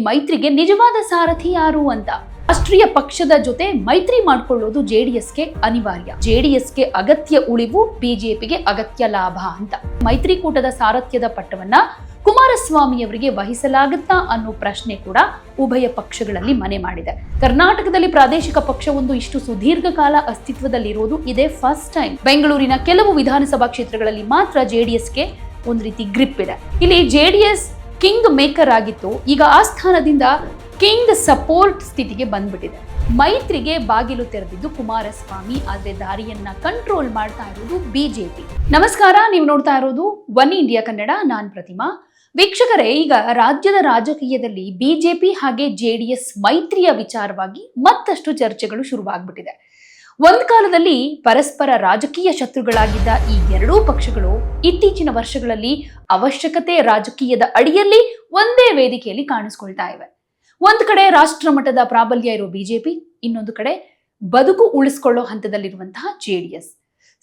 ಮೈತ್ರಿಗೆ ನಿಜವಾದ ಸಾರಥಿ ಯಾರು ಅಂತ. ರಾಷ್ಟ್ರೀಯ ಪಕ್ಷದ ಜೊತೆ ಮೈತ್ರಿ ಮಾಡಿಕೊಳ್ಳೋದು ಜೆಡಿಎಸ್ಗೆ ಅನಿವಾರ್ಯ. ಜೆಡಿಎಸ್ಗೆ ಅಗತ್ಯ ಉಳಿವು, ಬಿಜೆಪಿಗೆ ಅಗತ್ಯ ಲಾಭ ಅಂತ. ಮೈತ್ರಿಕೂಟದ ಸಾರಥ್ಯದ ಪಟ್ಟವನ್ನ ಕುಮಾರಸ್ವಾಮಿ ಅವರಿಗೆ ವಹಿಸಲಾಗುತ್ತಾ ಅನ್ನೋ ಪ್ರಶ್ನೆ ಕೂಡ ಉಭಯ ಪಕ್ಷಗಳಲ್ಲಿ ಮನೆ ಮಾಡಿದೆ. ಕರ್ನಾಟಕದಲ್ಲಿ ಪ್ರಾದೇಶಿಕ ಪಕ್ಷವೊಂದು ಇಷ್ಟು ಸುದೀರ್ಘ ಕಾಲ ಅಸ್ತಿತ್ವದಲ್ಲಿರೋದು ಇದೇ ಫಸ್ಟ್ ಟೈಮ್. ಬೆಂಗಳೂರಿನ ಕೆಲವು ವಿಧಾನಸಭಾ ಕ್ಷೇತ್ರಗಳಲ್ಲಿ ಮಾತ್ರ ಜೆಡಿಎಸ್ಗೆ ಒಂದು ರೀತಿ ಗ್ರಿಪ್ ಇದೆ. ಇಲ್ಲಿ ಜೆಡಿಎಸ್ ಕಿಂಗ್ ಮೇಕರ್ ಆಗಿತ್ತು, ಈಗ ಆ ಸ್ಥಾನದಿಂದ ಕಿಂಗ್ ಸಪೋರ್ಟ್ ಸ್ಥಿತಿಗೆ ಬಂದ್ಬಿಟ್ಟಿದೆ. ಮೈತ್ರಿಗೆ ಬಾಗಿಲು ತೆರೆದಿದ್ದು ಕುಮಾರಸ್ವಾಮಿ, ಆದ್ರೆ ದಾರಿಯನ್ನ ಕಂಟ್ರೋಲ್ ಮಾಡ್ತಾ ಇರೋದು ಬಿಜೆಪಿ. ನಮಸ್ಕಾರ, ನೀವು ನೋಡ್ತಾ ಇರೋದು ಒನ್ ಇಂಡಿಯಾ ಕನ್ನಡ, ನಾನ್ ಪ್ರತಿಮಾ. ವೀಕ್ಷಕರೇ, ಈಗ ರಾಜ್ಯದ ರಾಜಕೀಯದಲ್ಲಿ ಬಿಜೆಪಿ ಹಾಗೆ ಜೆಡಿಎಸ್ ಮೈತ್ರಿಯ ವಿಚಾರವಾಗಿ ಮತ್ತಷ್ಟು ಚರ್ಚೆಗಳು ಶುರುವಾಗ್ಬಿಟ್ಟಿದೆ. ಒಂದ್ ಕಾಲದಲ್ಲಿ ಪರಸ್ಪರ ರಾಜಕೀಯ ಶತ್ರುಗಳಾಗಿದ್ದ ಈ ಎರಡೂ ಪಕ್ಷಗಳು ಇತ್ತೀಚಿನ ವರ್ಷಗಳಲ್ಲಿ ಅವಶ್ಯಕತೆ ರಾಜಕೀಯದ ಅಡಿಯಲ್ಲಿ ಒಂದೇ ವೇದಿಕೆಯಲ್ಲಿ ಕಾಣಿಸ್ಕೊಳ್ತಾ ಇವೆ. ಒಂದ್ ಕಡೆ ರಾಷ್ಟ್ರ ಮಟ್ಟದ ಪ್ರಾಬಲ್ಯ ಇರೋ ಬಿಜೆಪಿ, ಇನ್ನೊಂದು ಕಡೆ ಬದುಕು ಉಳಿಸ್ಕೊಳ್ಳೋ ಹಂತದಲ್ಲಿರುವಂತಹ ಜೆಡಿಎಸ್.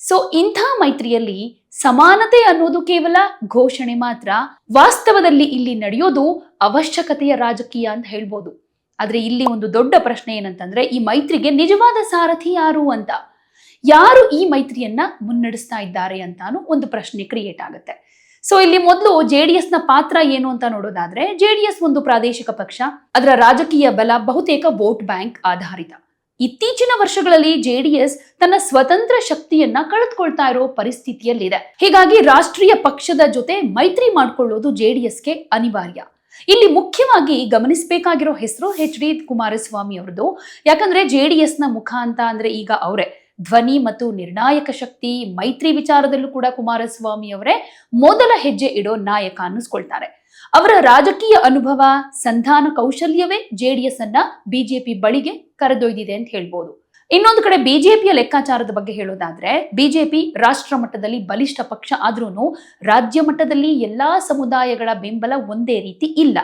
ಸೊ ಇಂಥ ಮೈತ್ರಿಯಲ್ಲಿ ಸಮಾನತೆ ಅನ್ನೋದು ಕೇವಲ ಘೋಷಣೆ ಮಾತ್ರ. ವಾಸ್ತವದಲ್ಲಿ ಇಲ್ಲಿ ನಡೆಯೋದು ಅವಶ್ಯಕತೆಯ ರಾಜಕೀಯ ಅಂತ ಹೇಳ್ಬೋದು. ಆದ್ರೆ ಇಲ್ಲಿ ಒಂದು ದೊಡ್ಡ ಪ್ರಶ್ನೆ ಏನಂತಂದ್ರೆ, ಈ ಮೈತ್ರಿಗೆ ನಿಜವಾದ ಸಾರಥಿ ಯಾರು ಅಂತ. ಯಾರು ಈ ಮೈತ್ರಿಯನ್ನ ಮುನ್ನಡೆಸ್ತಾ ಇದ್ದಾರೆ ಅಂತಾನು ಒಂದು ಪ್ರಶ್ನೆ ಕ್ರಿಯೇಟ್ ಆಗುತ್ತೆ. ಸೊ ಇಲ್ಲಿ ಮೊದಲು ಜೆಡಿಎಸ್ ನ ಪಾತ್ರ ಏನು ಅಂತ ನೋಡೋದಾದ್ರೆ, ಜೆಡಿಎಸ್ ಒಂದು ಪ್ರಾದೇಶಿಕ ಪಕ್ಷ. ಅದರ ರಾಜಕೀಯ ಬಲ ಬಹುತೇಕ ವೋಟ್ ಬ್ಯಾಂಕ್ ಆಧಾರಿತ. ಇತ್ತೀಚಿನ ವರ್ಷಗಳಲ್ಲಿ ಜೆಡಿಎಸ್ ತನ್ನ ಸ್ವತಂತ್ರ ಶಕ್ತಿಯನ್ನ ಕಳೆದುಕೊಳ್ತಾ ಇರೋ ಪರಿಸ್ಥಿತಿಯಲ್ಲಿದೆ. ಹೀಗಾಗಿ ರಾಷ್ಟ್ರೀಯ ಪಕ್ಷದ ಜೊತೆ ಮೈತ್ರಿ ಮಾಡಿಕೊಳ್ಳೋದು ಜೆಡಿಎಸ್ಗೆ ಅನಿವಾರ್ಯ. ಇಲ್ಲಿ ಮುಖ್ಯವಾಗಿ ಗಮನಿಸಬೇಕಾಗಿರೋ ಹೆಸರು ಎಚ್.ಡಿ. ಕುಮಾರಸ್ವಾಮಿ ಅವರದು. ಯಾಕಂದ್ರೆ ಜೆಡಿಎಸ್ ನ ಮುಖ ಅಂತ ಅಂದ್ರೆ ಈಗ ಅವರೇ ಧ್ವನಿ ಮತ್ತು ನಿರ್ಣಾಯಕ ಶಕ್ತಿ. ಮೈತ್ರಿ ವಿಚಾರದಲ್ಲೂ ಕೂಡ ಕುಮಾರಸ್ವಾಮಿ ಅವರೇ ಮೊದಲ ಹೆಜ್ಜೆ ಇಡೋ ನಾಯಕ ಅನ್ನಿಸ್ಕೊಳ್ತಾರೆ. ಅವರ ರಾಜಕೀಯ ಅನುಭವ, ಸಂಧಾನ ಕೌಶಲ್ಯವೇ ಜೆಡಿಎಸ್ ಅನ್ನ ಬಿಜೆಪಿ ಬಳಿಗೆ ಕರೆದೊಯ್ದಿದೆ ಅಂತ ಹೇಳ್ಬೋದು. ಇನ್ನೊಂದು ಕಡೆ ಬಿಜೆಪಿಯ ಲೆಕ್ಕಾಚಾರದ ಬಗ್ಗೆ ಹೇಳೋದಾದ್ರೆ, ಬಿಜೆಪಿ ರಾಷ್ಟ್ರ ಮಟ್ಟದಲ್ಲಿ ಬಲಿಷ್ಠ ಪಕ್ಷ ಆದ್ರೂ ರಾಜ್ಯ ಮಟ್ಟದಲ್ಲಿ ಎಲ್ಲಾ ಸಮುದಾಯಗಳ ಬೆಂಬಲ ಒಂದೇ ರೀತಿ ಇಲ್ಲ.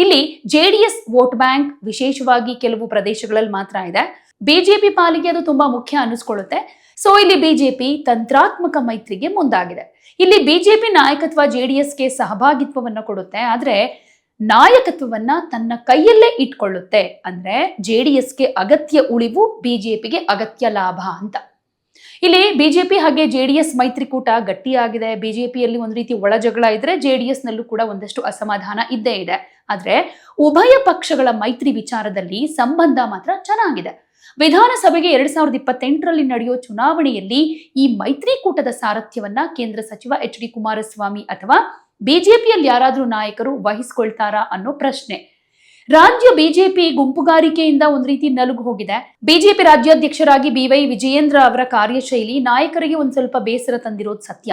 ಇಲ್ಲಿ ಜೆಡಿಎಸ್ ವೋಟ್ ಬ್ಯಾಂಕ್ ವಿಶೇಷವಾಗಿ ಕೆಲವು ಪ್ರದೇಶಗಳಲ್ಲಿ ಮಾತ್ರ ಇದೆ. ಬಿಜೆಪಿ ಪಾಲಿಗೆ ಅದು ತುಂಬಾ ಮುಖ್ಯ ಅನ್ನಿಸ್ಕೊಳ್ಳುತ್ತೆ. ಸೊ ಇಲ್ಲಿ ಬಿಜೆಪಿ ತಂತ್ರಾತ್ಮಕ ಮೈತ್ರಿಗೆ ಮುಂದಾಗಿದೆ. ಇಲ್ಲಿ ಬಿಜೆಪಿ ನಾಯಕತ್ವ ಜೆಡಿಎಸ್ಗೆ ಸಹಭಾಗಿತ್ವವನ್ನ ಕೊಡುತ್ತೆ, ಆದ್ರೆ ನಾಯಕತ್ವವನ್ನ ತನ್ನ ಕೈಯಲ್ಲೇ ಇಟ್ಕೊಳ್ಳುತ್ತೆ. ಅಂದ್ರೆ ಜೆಡಿಎಸ್ಗೆ ಅಗತ್ಯ ಉಳಿವು, ಬಿಜೆಪಿಗೆ ಅಗತ್ಯ ಲಾಭ ಅಂತ. ಇಲ್ಲಿ ಬಿಜೆಪಿ ಹಾಗೆ ಜೆಡಿಎಸ್ ಮೈತ್ರಿಕೂಟ ಗಟ್ಟಿಯಾಗಿದೆ. ಬಿಜೆಪಿಯಲ್ಲಿ ಒಂದ್ ರೀತಿ ಒಳ ಜಗಳ ಇದ್ರೆ ಜೆಡಿಎಸ್ ನಲ್ಲೂ ಕೂಡ ಒಂದಷ್ಟು ಅಸಮಾಧಾನ ಇದ್ದೇ ಇದೆ. ಆದ್ರೆ ಉಭಯ ಪಕ್ಷಗಳ ಮೈತ್ರಿ ವಿಚಾರದಲ್ಲಿ ಸಂಬಂಧ ಮಾತ್ರ ಚೆನ್ನಾಗಿದೆ. ವಿಧಾನಸಭೆಗೆ 2028ರಲ್ಲಿ ನಡೆಯೋ ಚುನಾವಣೆಯಲ್ಲಿ ಈ ಮೈತ್ರಿಕೂಟದ ಸಾರಥ್ಯವನ್ನ ಕೇಂದ್ರ ಸಚಿವ ಎಚ್.ಡಿ. ಕುಮಾರಸ್ವಾಮಿ ಅಥವಾ ಬಿಜೆಪಿಯಲ್ಲಿ ಯಾರಾದ್ರೂ ನಾಯಕರು ವಹಿಸ್ಕೊಳ್ತಾರಾ ಅನ್ನೋ ಪ್ರಶ್ನೆ. ರಾಜ್ಯ ಬಿಜೆಪಿ ಗುಂಪುಗಾರಿಕೆಯಿಂದ ಒಂದ್ ರೀತಿ ನಲುಗು ಹೋಗಿದೆ. BJP ರಾಜ್ಯಾಧ್ಯಕ್ಷರಾಗಿ B Y. ವಿಜಯೇಂದ್ರ ಅವರ ಕಾರ್ಯಶೈಲಿ ನಾಯಕರಿಗೆ ಒಂದ್ ಸ್ವಲ್ಪ ಬೇಸರ ತಂದಿರೋದು ಸತ್ಯ.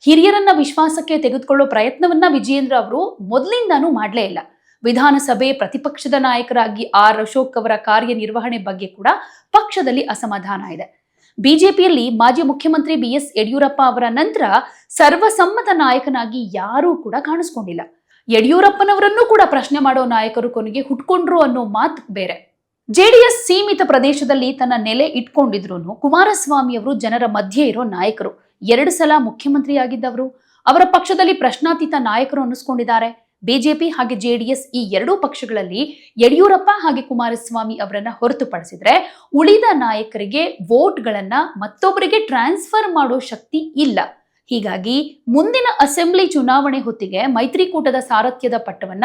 ಹಿರಿಯರನ್ನ ವಿಶ್ವಾಸಕ್ಕೆ ತೆಗೆದುಕೊಳ್ಳೋ ಪ್ರಯತ್ನವನ್ನ ವಿಜಯೇಂದ್ರ ಅವರು ಮೊದಲಿಂದಾನೂ ಮಾಡ್ಲೇ ಇಲ್ಲ. ವಿಧಾನಸಭೆ ಪ್ರತಿಪಕ್ಷದ ನಾಯಕರಾಗಿ ಆರ್ ಅಶೋಕ್ ಅವರ ಕಾರ್ಯನಿರ್ವಹಣೆ ಬಗ್ಗೆ ಕೂಡ ಪಕ್ಷದಲ್ಲಿ ಅಸಮಾಧಾನ ಇದೆ. ಬಿಜೆಪಿಯಲ್ಲಿ ಮಾಜಿ ಮುಖ್ಯಮಂತ್ರಿ ಬಿ.ಎಸ್. ಯಡಿಯೂರಪ್ಪ ಅವರ ನಂತರ ಸರ್ವಸಮ್ಮತ ನಾಯಕನಾಗಿ ಯಾರೂ ಕೂಡ ಕಾಣಿಸ್ಕೊಂಡಿಲ್ಲ. ಯಡಿಯೂರಪ್ಪನವರನ್ನೂ ಕೂಡ ಪ್ರಶ್ನೆ ಮಾಡೋ ನಾಯಕರು ಕೊನೆಗೆ ಹುಟ್ಕೊಂಡ್ರು ಅನ್ನೋ ಮಾತು ಬೇರೆ. ಜೆಡಿಎಸ್ ಸೀಮಿತ ಪ್ರದೇಶದಲ್ಲಿ ತನ್ನ ನೆಲೆ ಇಟ್ಕೊಂಡಿದ್ರು ಕುಮಾರಸ್ವಾಮಿ ಅವರು ಜನರ ಮಧ್ಯೆ ಇರೋ ನಾಯಕರು. 2 ಸಲ ಮುಖ್ಯಮಂತ್ರಿಯಾಗಿದ್ದವರು. ಅವರ ಪಕ್ಷದಲ್ಲಿ ಪ್ರಶ್ನಾತೀತ ನಾಯಕರು ಅನ್ನಿಸ್ಕೊಂಡಿದ್ದಾರೆ. ಬಿಜೆಪಿ ಹಾಗೆ ಜೆಡಿಎಸ್ ಈ ಎರಡೂ ಪಕ್ಷಗಳಲ್ಲಿ ಯಡಿಯೂರಪ್ಪ ಹಾಗೆ ಕುಮಾರಸ್ವಾಮಿ ಅವರನ್ನ ಹೊರತುಪಡಿಸಿದ್ರೆ ಉಳಿದ ನಾಯಕರಿಗೆ ವೋಟ್ಗಳನ್ನ ಮತ್ತೊಬ್ಬರಿಗೆ ಟ್ರಾನ್ಸ್ಫರ್ ಮಾಡೋ ಶಕ್ತಿ ಇಲ್ಲ. ಹೀಗಾಗಿ ಮುಂದಿನ ಅಸೆಂಬ್ಲಿ ಚುನಾವಣೆ ಹೊತ್ತಿಗೆ ಮೈತ್ರಿಕೂಟದ ಸಾರಥ್ಯದ ಪಟ್ಟವನ್ನ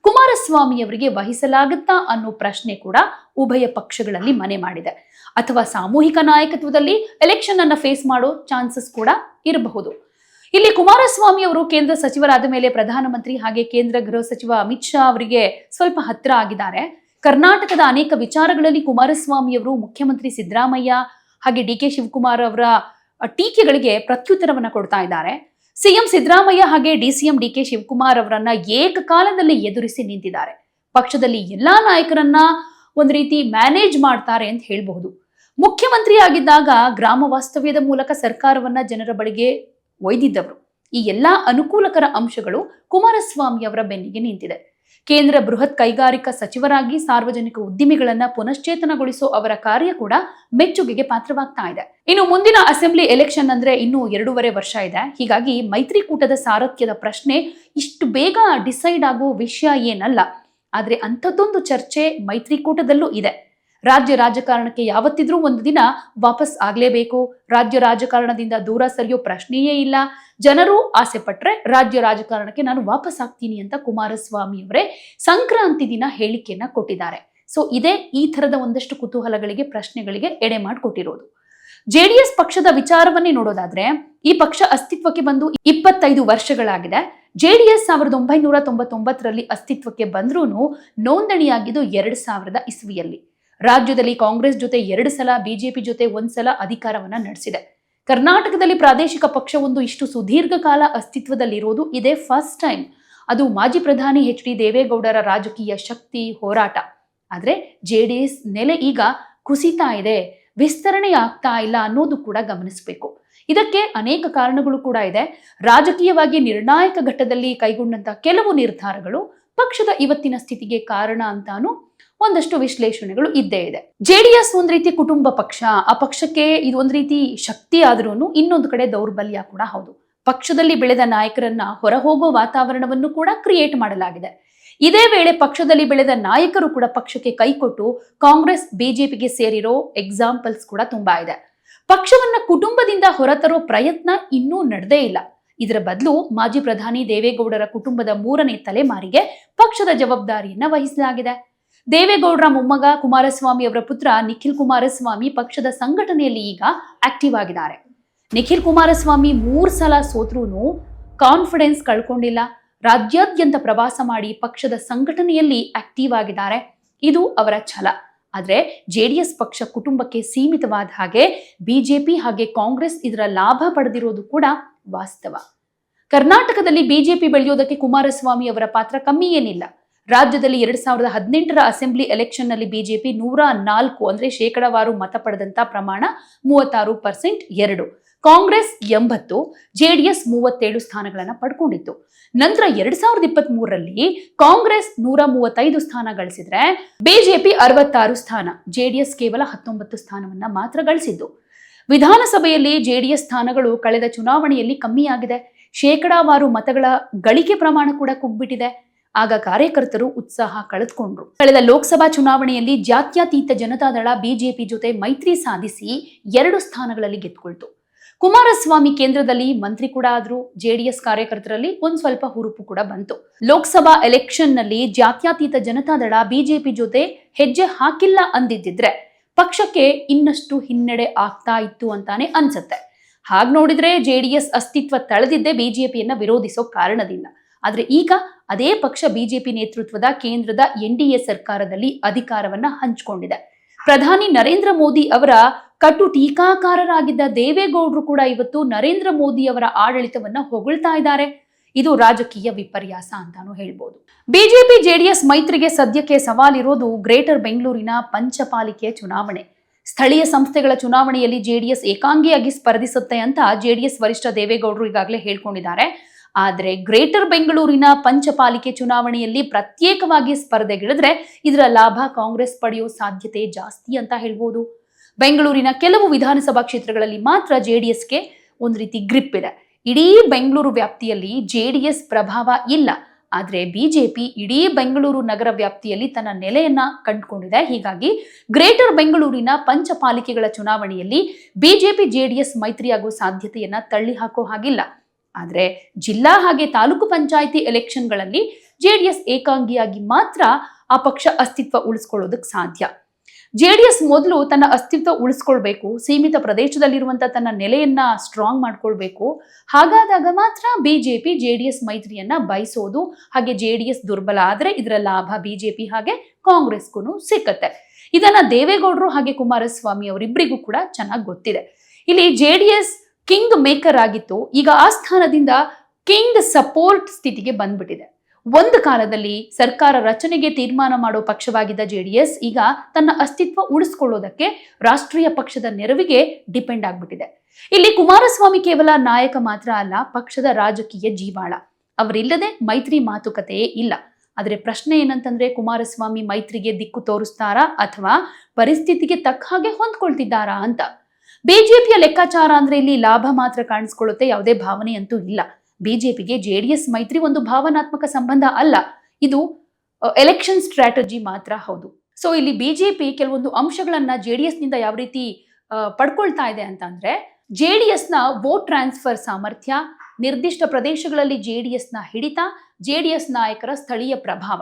ಕುಮಾರಸ್ವಾಮಿ ಅವರಿಗೆ ವಹಿಸಲಾಗುತ್ತಾ ಅನ್ನೋ ಪ್ರಶ್ನೆ ಕೂಡ ಉಭಯ ಪಕ್ಷಗಳಲ್ಲಿ ಮನೆ ಮಾಡಿದೆ. ಅಥವಾ ಸಾಮೂಹಿಕ ನಾಯಕತ್ವದಲ್ಲಿ ಎಲೆಕ್ಷನ್ ಅನ್ನ ಫೇಸ್ ಮಾಡೋ ಚಾನ್ಸಸ್ ಕೂಡ ಇರಬಹುದು. ಇಲ್ಲಿ ಕುಮಾರಸ್ವಾಮಿ ಅವರು ಕೇಂದ್ರ ಸಚಿವರಾದ ಮೇಲೆ ಪ್ರಧಾನಮಂತ್ರಿ ಹಾಗೆ ಕೇಂದ್ರ ಗೃಹ ಸಚಿವ ಅಮಿತ್ ಶಾ ಅವರಿಗೆ ಸ್ವಲ್ಪ ಹತ್ರ ಆಗಿದ್ದಾರೆ. ಕರ್ನಾಟಕದ ಅನೇಕ ವಿಚಾರಗಳಲ್ಲಿ ಕುಮಾರಸ್ವಾಮಿ ಅವರು ಮುಖ್ಯಮಂತ್ರಿ ಸಿದ್ದರಾಮಯ್ಯ ಹಾಗೆ ಡಿ.ಕೆ. ಶಿವಕುಮಾರ್ ಅವರ ಟೀಕೆಗಳಿಗೆ ಪ್ರತ್ಯುತ್ತರವನ್ನ ಕೊಡ್ತಾ ಇದ್ದಾರೆ. ಸಿಎಂ ಸಿದ್ದರಾಮಯ್ಯ ಹಾಗೆ ಡಿಸಿಎಂ ಡಿ.ಕೆ. ಶಿವಕುಮಾರ್ ಅವರನ್ನ ಏಕಕಾಲದಲ್ಲಿ ಎದುರಿಸಿ ನಿಂತಿದ್ದಾರೆ. ಪಕ್ಷದಲ್ಲಿ ಎಲ್ಲಾ ನಾಯಕರನ್ನ ಒಂದ್ ರೀತಿ ಮ್ಯಾನೇಜ್ ಮಾಡ್ತಾರೆ ಅಂತ ಹೇಳ್ಬಹುದು. ಮುಖ್ಯಮಂತ್ರಿ ಆಗಿದ್ದಾಗ ಗ್ರಾಮ ವಾಸ್ತವ್ಯದ ಮೂಲಕ ಸರ್ಕಾರವನ್ನ ಜನರ ಬಳಿಗೆ ಒಯ್ದಿದ್ದವರು. ಈ ಎಲ್ಲಾ ಅನುಕೂಲಕರ ಅಂಶಗಳು ಕುಮಾರಸ್ವಾಮಿ ಅವರ ಬೆನ್ನಿಗೆ ನಿಂತಿದೆ. ಕೇಂದ್ರ ಬೃಹತ್ ಕೈಗಾರಿಕಾ ಸಚಿವರಾಗಿ ಸಾರ್ವಜನಿಕ ಉದ್ದಿಮೆಗಳನ್ನ ಪುನಶ್ಚೇತನಗೊಳಿಸೋ ಅವರ ಕಾರ್ಯ ಕೂಡ ಮೆಚ್ಚುಗೆಗೆ ಪಾತ್ರವಾಗ್ತಾ ಇದೆ. ಇನ್ನು ಮುಂದಿನ ಅಸೆಂಬ್ಲಿ ಎಲೆಕ್ಷನ್ ಅಂದ್ರೆ ಇನ್ನೂ 2.5 ವರ್ಷ ಇದೆ. ಹೀಗಾಗಿ ಮೈತ್ರಿಕೂಟದ ಸಾರಥ್ಯದ ಪ್ರಶ್ನೆ ಇಷ್ಟು ಬೇಗ ಡಿಸೈಡ್ ಆಗೋ ವಿಷಯ ಏನಲ್ಲ. ಆದ್ರೆ ಅಂಥದ್ದೊಂದು ಚರ್ಚೆ ಮೈತ್ರಿಕೂಟದಲ್ಲೂ ಇದೆ. ರಾಜ್ಯ ರಾಜಕಾರಣಕ್ಕೆ ಯಾವತ್ತಿದ್ರೂ ಒಂದು ದಿನ ವಾಪಸ್ ಆಗ್ಲೇಬೇಕು, ರಾಜ್ಯ ರಾಜಕಾರಣದಿಂದ ದೂರ ಸರಿಯೋ ಪ್ರಶ್ನೆಯೇ ಇಲ್ಲ, ಜನರು ಆಸೆ ಪಟ್ರೆ ರಾಜ್ಯ ರಾಜಕಾರಣಕ್ಕೆ ನಾನು ವಾಪಸ್ ಆಗ್ತೀನಿ ಅಂತ ಕುಮಾರಸ್ವಾಮಿ ಅವರೇ ಸಂಕ್ರಾಂತಿ ದಿನ ಹೇಳಿಕೆಯನ್ನ ಕೊಟ್ಟಿದ್ದಾರೆ. ಸೊ ಇದೇ ಈ ತರದ ಒಂದಷ್ಟು ಕುತೂಹಲಗಳಿಗೆ, ಪ್ರಶ್ನೆಗಳಿಗೆ ಎಡೆ ಮಾಡಿಕೊಟ್ಟಿರೋದು. ಜೆಡಿಎಸ್ ಪಕ್ಷದ ವಿಚಾರವನ್ನೇ ನೋಡೋದಾದ್ರೆ, ಈ ಪಕ್ಷ ಅಸ್ತಿತ್ವಕ್ಕೆ ಬಂದು 25 ವರ್ಷಗಳಾಗಿದೆ. ಜೆಡಿಎಸ್ 1999ರಲ್ಲಿ ಅಸ್ತಿತ್ವಕ್ಕೆ ಬಂದ್ರೂ ನೋಂದಣಿಯಾಗಿದ್ದು 2000 ಇಸ್ವಿಯಲ್ಲಿ. ರಾಜ್ಯದಲ್ಲಿ ಕಾಂಗ್ರೆಸ್ ಜೊತೆ 2 ಸಲ, ಬಿಜೆಪಿ ಜೊತೆ 1 ಸಲ ಅಧಿಕಾರವನ್ನ ನಡೆಸಿದೆ. ಕರ್ನಾಟಕದಲ್ಲಿ ಪ್ರಾದೇಶಿಕ ಪಕ್ಷವೊಂದು ಇಷ್ಟು ಸುದೀರ್ಘ ಕಾಲ ಅಸ್ತಿತ್ವದಲ್ಲಿರೋದು ಇದೇ ಫಸ್ಟ್ ಟೈಮ್. ಅದು ಮಾಜಿ ಪ್ರಧಾನಿ ಎಚ್.ಡಿ. ದೇವೇಗೌಡರ ರಾಜಕೀಯ ಶಕ್ತಿ, ಹೋರಾಟ. ಆದ್ರೆ ಜೆಡಿಎಸ್ ನೆಲೆ ಈಗ ಕುಸಿತಾ ಇದೆ, ವಿಸ್ತರಣೆ ಆಗ್ತಾ ಇಲ್ಲ ಅನ್ನೋದು ಕೂಡ ಗಮನಿಸಬೇಕು. ಇದಕ್ಕೆ ಅನೇಕ ಕಾರಣಗಳು ಕೂಡ ಇದೆ. ರಾಜಕೀಯವಾಗಿ ನಿರ್ಣಾಯಕ ಘಟ್ಟದಲ್ಲಿ ಕೈಗೊಂಡಂತ ಕೆಲವು ನಿರ್ಧಾರಗಳು ಪಕ್ಷದ ಇವತ್ತಿನ ಸ್ಥಿತಿಗೆ ಕಾರಣ ಅಂತಾನು ಒಂದಷ್ಟು ವಿಶ್ಲೇಷಣೆಗಳು ಇದ್ದೇ ಇದೆ. ಜೆಡಿಎಸ್ ಒಂದ್ ರೀತಿ ಕುಟುಂಬ ಪಕ್ಷ, ಆ ಪಕ್ಷಕ್ಕೆ ಇದು ಒಂದ್ ರೀತಿ ಶಕ್ತಿ ಆದ್ರೂ ಇನ್ನೊಂದು ಕಡೆ ದೌರ್ಬಲ್ಯ ಕೂಡ ಹೌದು. ಪಕ್ಷದಲ್ಲಿ ಬೆಳೆದ ನಾಯಕರನ್ನ ಹೊರಹೋಗೋ ವಾತಾವರಣವನ್ನು ಕೂಡ ಕ್ರಿಯೇಟ್ ಮಾಡಲಾಗಿದೆ. ಇದೇ ವೇಳೆ ಪಕ್ಷದಲ್ಲಿ ಬೆಳೆದ ನಾಯಕರು ಕೂಡ ಪಕ್ಷಕ್ಕೆ ಕೈಕೊಟ್ಟು ಕಾಂಗ್ರೆಸ್, ಬಿಜೆಪಿಗೆ ಸೇರಿರೋ ಎಕ್ಸಾಂಪಲ್ಸ್ ಕೂಡ ತುಂಬಾ ಇದೆ. ಪಕ್ಷವನ್ನ ಕುಟುಂಬದಿಂದ ಹೊರತರೋ ಪ್ರಯತ್ನ ಇನ್ನೂ ನಡೆದೇ ಇಲ್ಲ. ಇದರ ಬದಲು ಮಾಜಿ ಪ್ರಧಾನಿ ದೇವೇಗೌಡರ ಕುಟುಂಬದ 3ನೇ ತಲೆಮಾರಿಗೆ ಪಕ್ಷದ ಜವಾಬ್ದಾರಿಯನ್ನ ವಹಿಸಲಾಗಿದೆ. ದೇವೇಗೌಡರ ಮೊಮ್ಮಗ ಕುಮಾರಸ್ವಾಮಿ ಅವರ ಪುತ್ರ ನಿಖಿಲ್ ಕುಮಾರಸ್ವಾಮಿ ಪಕ್ಷದ ಸಂಘಟನೆಯಲ್ಲಿ ಈಗ ಆಕ್ಟಿವ್ ಆಗಿದ್ದಾರೆ. ನಿಖಿಲ್ ಕುಮಾರಸ್ವಾಮಿ 3 ಸಲ ಸೋತ್ರೂ ಕಾನ್ಫಿಡೆನ್ಸ್ ಕಳ್ಕೊಂಡಿಲ್ಲ. ರಾಜ್ಯಾದ್ಯಂತ ಪ್ರವಾಸ ಮಾಡಿ ಪಕ್ಷದ ಸಂಘಟನೆಯಲ್ಲಿ ಆಕ್ಟಿವ್ ಆಗಿದ್ದಾರೆ. ಇದು ಅವರ ಛಲ. ಆದ್ರೆ ಜೆಡಿಎಸ್ ಪಕ್ಷ ಕುಟುಂಬಕ್ಕೆ ಸೀಮಿತವಾದ ಹಾಗೆ ಬಿಜೆಪಿ ಹಾಗೆ ಕಾಂಗ್ರೆಸ್ ಇದರ ಲಾಭ ಪಡೆದಿರೋದು ಕೂಡ ವಾಸ್ತವ. ಕರ್ನಾಟಕದಲ್ಲಿ ಬಿಜೆಪಿ ಬೆಳೆಯೋದಕ್ಕೆ ಕುಮಾರಸ್ವಾಮಿ ಅವರ ಪಾತ್ರ ಕಮ್ಮಿ ಏನಿಲ್ಲ. ರಾಜ್ಯದಲ್ಲಿ 2018ರ ಅಸೆಂಬ್ಲಿ ಎಲೆಕ್ಷನ್ ನಲ್ಲಿ ಬಿಜೆಪಿ 104 ಅಂದ್ರೆ ಶೇಕಡಾವಾರು ಮತ ಪಡೆದಂತ ಪ್ರಮಾಣ 36%, 2 ಕಾಂಗ್ರೆಸ್ 80, ಜೆಡಿಎಸ್ 37 ಸ್ಥಾನಗಳನ್ನ ಪಡ್ಕೊಂಡಿತ್ತು. ನಂತರ 2023ರಲ್ಲಿ ಕಾಂಗ್ರೆಸ್ 135 ಸ್ಥಾನ ಗಳಿಸಿದ್ರೆ ಬಿಜೆಪಿ 66 ಸ್ಥಾನ, ಜೆಡಿಎಸ್ ಕೇವಲ 19 ಸ್ಥಾನವನ್ನ ಮಾತ್ರ ಗಳಿಸಿದ್ದು. ವಿಧಾನಸಭೆಯಲ್ಲಿ ಜೆಡಿಎಸ್ ಸ್ಥಾನಗಳು ಕಳೆದ ಚುನಾವಣೆಯಲ್ಲಿ ಕಮ್ಮಿಯಾಗಿದೆ. ಶೇಕಡಾವಾರು ಮತಗಳ ಗಳಿಕೆ ಪ್ರಮಾಣ ಕೂಡ ಕುಗ್ಬಿಟ್ಟಿದೆ. ಆಗ ಕಾರ್ಯಕರ್ತರು ಉತ್ಸಾಹ ಕಳೆದುಕೊಂಡ್ರು. ಕಳೆದ ಲೋಕಸಭಾ ಚುನಾವಣೆಯಲ್ಲಿ ಜಾತ್ಯತೀತ ಜನತಾದಳ ಬಿಜೆಪಿ ಜೊತೆ ಮೈತ್ರಿ ಸಾಧಿಸಿ 2 ಸ್ಥಾನಗಳಲ್ಲಿ ಗೆದ್ದುಕೊಳ್ತು. ಕುಮಾರಸ್ವಾಮಿ ಕೇಂದ್ರದಲ್ಲಿ ಮಂತ್ರಿ ಕೂಡ ಆದ್ರು. ಜೆಡಿಎಸ್ ಕಾರ್ಯಕರ್ತರಲ್ಲಿ ಒಂದ್ ಸ್ವಲ್ಪ ಹುರುಪು ಕೂಡ ಬಂತು. ಲೋಕಸಭಾ ಎಲೆಕ್ಷನ್ ನಲ್ಲಿ ಜಾತ್ಯತೀತ ಜನತಾದಳ ಬಿಜೆಪಿ ಜೊತೆ ಹೆಜ್ಜೆ ಹಾಕಿಲ್ಲ ಅಂದಿದ್ದಿದ್ರೆ ಪಕ್ಷಕ್ಕೆ ಇನ್ನಷ್ಟು ಹಿನ್ನಡೆ ಆಗ್ತಾ ಇತ್ತು ಅಂತಾನೆ ಅನ್ಸುತ್ತೆ. ಹಾಗ್ ನೋಡಿದ್ರೆ ಜೆಡಿಎಸ್ ಅಸ್ತಿತ್ವ ತಳೆದಿದ್ದೇ ಬಿಜೆಪಿಯನ್ನ ವಿರೋಧಿಸೋ ಕಾರಣದಿಂದ. ಆದ್ರೆ ಈಗ ಅದೇ ಪಕ್ಷ ಬಿಜೆಪಿ ನೇತೃತ್ವದ ಕೇಂದ್ರದ ಎನ್ಡಿಎ ಸರ್ಕಾರದಲ್ಲಿ ಅಧಿಕಾರವನ್ನ ಹಂಚಿಕೊಂಡಿದೆ. ಪ್ರಧಾನಿ ನರೇಂದ್ರ ಮೋದಿ ಅವರ ಕಟು ಟೀಕಾಕಾರರಾಗಿದ್ದ ದೇವೇಗೌಡರು ಕೂಡ ಇವತ್ತು ನರೇಂದ್ರ ಮೋದಿ ಅವರ ಆಡಳಿತವನ್ನ ಹೊಗಳ್ತಾ ಇದ್ದಾರೆ. ಇದು ರಾಜಕೀಯ ವಿಪರ್ಯಾಸ ಅಂತಾನು ಹೇಳ್ಬೋದು. ಬಿಜೆಪಿ ಜೆಡಿಎಸ್ ಮೈತ್ರಿಗೆ ಸದ್ಯಕ್ಕೆ ಸವಾಲಿರೋದು ಗ್ರೇಟರ್ ಬೆಂಗಳೂರಿನ ಪಂಚಪಾಲಿಕೆ ಚುನಾವಣೆ. ಸ್ಥಳೀಯ ಸಂಸ್ಥೆಗಳ ಚುನಾವಣೆಯಲ್ಲಿ ಜೆಡಿಎಸ್ ಏಕಾಂಗಿಯಾಗಿ ಸ್ಪರ್ಧಿಸುತ್ತೆ ಅಂತ ಜೆಡಿಎಸ್ ವರಿಷ್ಠ ದೇವೇಗೌಡರು ಈಗಾಗಲೇ ಹೇಳ್ಕೊಂಡಿದ್ದಾರೆ. ಆದ್ರೆ ಗ್ರೇಟರ್ ಬೆಂಗಳೂರಿನ ಪಂಚಪಾಲಿಕೆ ಚುನಾವಣೆಯಲ್ಲಿ ಪ್ರತ್ಯೇಕವಾಗಿ ಸ್ಪರ್ಧೆಗಿಳಿದ್ರೆ ಇದರ ಲಾಭ ಕಾಂಗ್ರೆಸ್ ಪಡೆಯೋ ಸಾಧ್ಯತೆ ಜಾಸ್ತಿ ಅಂತ ಹೇಳ್ಬೋದು. ಬೆಂಗಳೂರಿನ ಕೆಲವು ವಿಧಾನಸಭಾ ಕ್ಷೇತ್ರಗಳಲ್ಲಿ ಮಾತ್ರ ಜೆಡಿಎಸ್ಗೆ ಒಂದು ರೀತಿ ಗ್ರಿಪ್ ಇದೆ. ಇಡೀ ಬೆಂಗಳೂರು ವ್ಯಾಪ್ತಿಯಲ್ಲಿ ಜೆಡಿಎಸ್ ಪ್ರಭಾವ ಇಲ್ಲ. ಆದ್ರೆ ಬಿಜೆಪಿ ಇಡೀ ಬೆಂಗಳೂರು ನಗರ ವ್ಯಾಪ್ತಿಯಲ್ಲಿ ತನ್ನ ನೆಲೆಯನ್ನ ಕಂಡುಕೊಂಡಿದೆ. ಹೀಗಾಗಿ ಗ್ರೇಟರ್ ಬೆಂಗಳೂರಿನ ಪಂಚಪಾಲಿಕೆಗಳ ಚುನಾವಣೆಯಲ್ಲಿ ಬಿಜೆಪಿ ಜೆಡಿಎಸ್ ಮೈತ್ರಿಯಾಗುವ ಸಾಧ್ಯತೆಯನ್ನ ತಳ್ಳಿ ಹಾಕೋ ಹಾಗಿಲ್ಲ. ಆದ್ರೆ ಜಿಲ್ಲಾ ಹಾಗೆ ತಾಲೂಕು ಪಂಚಾಯಿತಿ ಎಲೆಕ್ಷನ್ಗಳಲ್ಲಿ ಜೆಡಿಎಸ್ ಏಕಾಂಗಿಯಾಗಿ ಮಾತ್ರ ಆ ಪಕ್ಷ ಅಸ್ತಿತ್ವ ಉಳಿಸ್ಕೊಳ್ಳೋದಕ್ಕೆ ಸಾಧ್ಯ. ಜೆಡಿಎಸ್ ಮೊದಲು ತನ್ನ ಅಸ್ತಿತ್ವ ಉಳಿಸ್ಕೊಳ್ಬೇಕು, ಸೀಮಿತ ಪ್ರದೇಶದಲ್ಲಿರುವಂತಹ ತನ್ನ ನೆಲೆಯನ್ನ ಸ್ಟ್ರಾಂಗ್ ಮಾಡ್ಕೊಳ್ಬೇಕು. ಹಾಗಾದಾಗ ಮಾತ್ರ ಬಿಜೆಪಿ ಜೆಡಿಎಸ್ ಮೈತ್ರಿಯನ್ನ ಬಯಸೋದು. ಹಾಗೆ ಜೆಡಿಎಸ್ ದುರ್ಬಲ ಆದ್ರೆ ಇದರ ಲಾಭ ಬಿಜೆಪಿ ಹಾಗೆ ಕಾಂಗ್ರೆಸ್ಗೂ ಸಿಕ್ಕತ್ತೆ. ಇದನ್ನ ದೇವೇಗೌಡರು ಹಾಗೆ ಕುಮಾರಸ್ವಾಮಿ ಅವರಿಬ್ಬರಿಗೂ ಕೂಡ ಚೆನ್ನಾಗಿ ಗೊತ್ತಿದೆ. ಇಲ್ಲಿ ಜೆಡಿಎಸ್ ಕಿಂಗ್ ಮೇಕರ್ ಆಗಿತ್ತು, ಈಗ ಆ ಸ್ಥಾನದಿಂದ ಕಿಂಗ್ ಸಪೋರ್ಟ್ ಸ್ಥಿತಿಗೆ ಬಂದ್ಬಿಟ್ಟಿದೆ. ಒಂದು ಕಾಲದಲ್ಲಿ ಸರ್ಕಾರ ರಚನೆಗೆ ತೀರ್ಮಾನ ಮಾಡೋ ಪಕ್ಷವಾಗಿದ್ದ ಜೆಡಿಎಸ್ ಈಗ ತನ್ನ ಅಸ್ತಿತ್ವ ಉಳಿಸ್ಕೊಳ್ಳೋದಕ್ಕೆ ರಾಷ್ಟ್ರೀಯ ಪಕ್ಷದ ನೆರವಿಗೆ ಡಿಪೆಂಡ್ ಆಗ್ಬಿಟ್ಟಿದೆ. ಇಲ್ಲಿ ಕುಮಾರಸ್ವಾಮಿ ಕೇವಲ ನಾಯಕ ಮಾತ್ರ ಅಲ್ಲ, ಪಕ್ಷದ ರಾಜಕೀಯ ಜೀವಾಳ. ಅವರಿಲ್ಲದೆ ಮೈತ್ರಿ ಮಾತುಕತೆಯೇ ಇಲ್ಲ. ಆದ್ರೆ ಪ್ರಶ್ನೆ ಏನಂತಂದ್ರೆ ಕುಮಾರಸ್ವಾಮಿ ಮೈತ್ರಿಗೆ ದಿಕ್ಕು ತೋರಿಸ್ತಾರಾ ಅಥವಾ ಪರಿಸ್ಥಿತಿಗೆ ತಕ್ಕ ಹಾಗೆ ಹೊಂದ್ಕೊಳ್ತಿದ್ದಾರಾ ಅಂತ. ಬಿಜೆಪಿಯ ಲೆಕ್ಕಾಚಾರ ಅಂದ್ರೆ ಇಲ್ಲಿ ಲಾಭ ಮಾತ್ರ ಕಾಣಿಸ್ಕೊಳ್ಳುತ್ತೆ, ಯಾವುದೇ ಭಾವನೆ ಅಂತೂ ಇಲ್ಲ. ಬಿಜೆಪಿಗೆ ಜೆಡಿಎಸ್ ಮೈತ್ರಿ ಒಂದು ಭಾವನಾತ್ಮಕ ಸಂಬಂಧ ಅಲ್ಲ, ಇದು ಎಲೆಕ್ಷನ್ ಸ್ಟ್ರಾಟಜಿ ಮಾತ್ರ ಹೌದು. ಸೊ ಇಲ್ಲಿ ಬಿಜೆಪಿ ಕೆಲವೊಂದು ಅಂಶಗಳನ್ನ ಜೆಡಿಎಸ್ ನಿಂದ ಯಾವ ರೀತಿ ಪಡ್ಕೊಳ್ತಾ ಇದೆ ಅಂತಂದ್ರೆ, ಜೆಡಿಎಸ್ ನ ವೋಟ್ ಟ್ರಾನ್ಸ್ಫರ್ ಸಾಮರ್ಥ್ಯ, ನಿರ್ದಿಷ್ಟ ಪ್ರದೇಶಗಳಲ್ಲಿ ಜೆಡಿಎಸ್ ನ ಹಿಡಿತ, ಜೆಡಿಎಸ್ ನಾಯಕರ ಸ್ಥಳೀಯ ಪ್ರಭಾವ.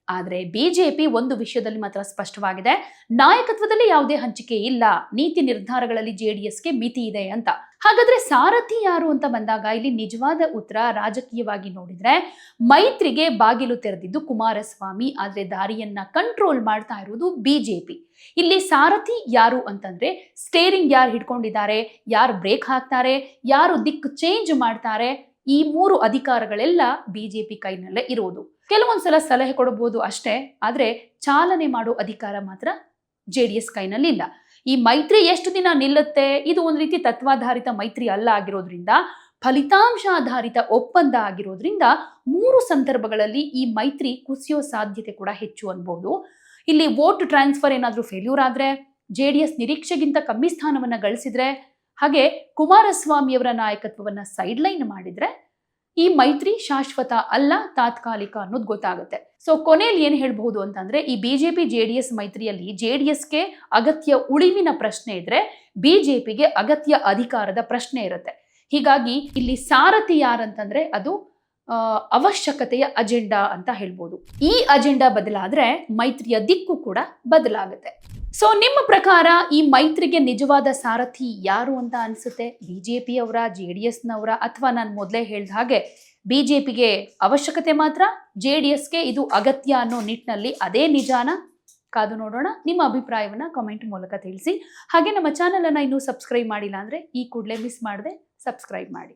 ಆದ್ರೆ ಬಿಜೆಪಿ ಒಂದು ವಿಷಯದಲ್ಲಿ ಮಾತ್ರ ಸ್ಪಷ್ಟವಾಗಿದೆ, ನಾಯಕತ್ವದಲ್ಲಿ ಯಾವುದೇ ಹಂಚಿಕೆ ಇಲ್ಲ, ನೀತಿ ನಿರ್ಧಾರಗಳಲ್ಲಿ ಜೆಡಿಎಸ್ಗೆ ಮಿತಿ ಇದೆ ಅಂತ. ಹಾಗಾದ್ರೆ ಸಾರಥಿ ಯಾರು ಅಂತ ಬಂದಾಗ ಇಲ್ಲಿ ನಿಜವಾದ ಉತ್ತರ ರಾಜಕೀಯವಾಗಿ ನೋಡಿದ್ರೆ ಮೈತ್ರಿಗೆ ಬಾಗಿಲು ತೆರೆದಿದ್ದು ಕುಮಾರಸ್ವಾಮಿ, ಆದ್ರೆ ದಾರಿಯನ್ನ ಕಂಟ್ರೋಲ್ ಮಾಡ್ತಾ ಇರುವುದು ಬಿಜೆಪಿ. ಇಲ್ಲಿ ಸಾರಥಿ ಯಾರು ಅಂತಂದ್ರೆ ಸ್ಟೇರಿಂಗ್ ಯಾರು ಹಿಡ್ಕೊಂಡಿದ್ದಾರೆ, ಯಾರು ಬ್ರೇಕ್ ಹಾಕ್ತಾರೆ, ಯಾರು ದಿಕ್ಕು ಚೇಂಜ್ ಮಾಡ್ತಾರೆ, ಈ 3 ಅಧಿಕಾರಗಳೆಲ್ಲ ಬಿಜೆಪಿ ಕೈನಲ್ಲೇ ಇರುವುದು. ಕೆಲವೊಂದ್ಸಲ ಸಲಹೆ ಕೊಡಬಹುದು ಅಷ್ಟೇ, ಆದ್ರೆ ಚಾಲನೆ ಮಾಡೋ ಅಧಿಕಾರ ಮಾತ್ರ ಜೆಡಿಎಸ್ ಕೈನಲ್ಲಿ ಇಲ್ಲ. ಈ ಮೈತ್ರಿ ಎಷ್ಟು ದಿನ ನಿಲ್ಲುತ್ತೆ, ಇದು ಒಂದು ರೀತಿ ತತ್ವಾಧಾರಿತ ಮೈತ್ರಿ ಅಲ್ಲ ಆಗಿರೋದ್ರಿಂದ, ಫಲಿತಾಂಶ ಆಧಾರಿತ ಒಪ್ಪಂದ ಆಗಿರೋದ್ರಿಂದ 3 ಸಂದರ್ಭಗಳಲ್ಲಿ ಈ ಮೈತ್ರಿ ಕುಸಿಯೋ ಸಾಧ್ಯತೆ ಕೂಡ ಹೆಚ್ಚು ಅನ್ಬಹುದು. ಇಲ್ಲಿ ವೋಟ್ ಟ್ರಾನ್ಸ್ಫರ್ ಏನಾದ್ರೂ ಫೇಲ್ಯೂರ್ ಆದ್ರೆ, ಜೆಡಿಎಸ್ ನಿರೀಕ್ಷೆಗಿಂತ ಕಮ್ಮಿ ಸ್ಥಾನವನ್ನ ಗಳಿಸಿದ್ರೆ, ಹಾಗೆ ಕುಮಾರಸ್ವಾಮಿಯವರ ನಾಯಕತ್ವವನ್ನ ಸೈಡ್ ಲೈನ್ ಮಾಡಿದ್ರೆ ಈ ಮೈತ್ರಿ ಶಾಶ್ವತ ಅಲ್ಲ, ತಾತ್ಕಾಲಿಕ ಅನ್ನೋದು ಗೊತ್ತಾಗುತ್ತೆ. ಸೊ ಕೊನೆಯಲ್ಲಿ ಏನ್ ಹೇಳ್ಬಹುದು ಅಂತಂದ್ರೆ, ಈ ಬಿಜೆಪಿ ಜೆಡಿಎಸ್ ಮೈತ್ರಿಯಲ್ಲಿ ಜೆಡಿಎಸ್ಗೆ ಅಗತ್ಯ ಉಳಿವಿನ ಪ್ರಶ್ನೆ ಇದ್ರೆ ಬಿಜೆಪಿಗೆ ಅಗತ್ಯ ಅಧಿಕಾರದ ಪ್ರಶ್ನೆ ಇರುತ್ತೆ. ಹೀಗಾಗಿ ಇಲ್ಲಿ ಸಾರಥಿ ಯಾರಂತಂದ್ರೆ ಅದು ಅವಶ್ಯಕತೆಯ ಅಜೆಂಡಾ ಅಂತ ಹೇಳ್ಬೋದು. ಈ ಅಜೆಂಡಾ ಬದಲಾದ್ರೆ ಮೈತ್ರಿಯ ದಿಕ್ಕು ಕೂಡ ಬದಲಾಗುತ್ತೆ. ಸೊ ನಿಮ್ಮ ಪ್ರಕಾರ ಈ ಮೈತ್ರಿಗೆ ನಿಜವಾದ ಸಾರಥಿ ಯಾರು ಅಂತ ಅನ್ಸುತ್ತೆ? ಬಿಜೆಪಿ ಅವರ, ಜೆಡಿಎಸ್ ನವರ, ಅಥವಾ ನಾನು ಮೊದಲೇ ಹೇಳಿದ ಹಾಗೆ ಬಿಜೆಪಿಗೆ ಅವಶ್ಯಕತೆ ಮಾತ್ರ, ಜೆಡಿಎಸ್ಗೆ ಇದು ಅಗತ್ಯ ಅನ್ನೋ ನಿಟ್ಟಿನಲ್ಲಿ ಅದೇ ನಿಜಾನ? ಕಾದು ನೋಡೋಣ. ನಿಮ್ಮ ಅಭಿಪ್ರಾಯವನ್ನ ಕಾಮೆಂಟ್ ಮೂಲಕ ತಿಳಿಸಿ. ಹಾಗೆ ನಮ್ಮ ಚಾನೆಲ್ ಅನ್ನ ಇನ್ನೂ ಸಬ್ಸ್ಕ್ರೈಬ್ ಮಾಡಿಲ್ಲ ಅಂದ್ರೆ ಈ ಕೂಡಲೇ ಮಿಸ್ ಮಾಡದೆ ಸಬ್ಸ್ಕ್ರೈಬ್ ಮಾಡಿ.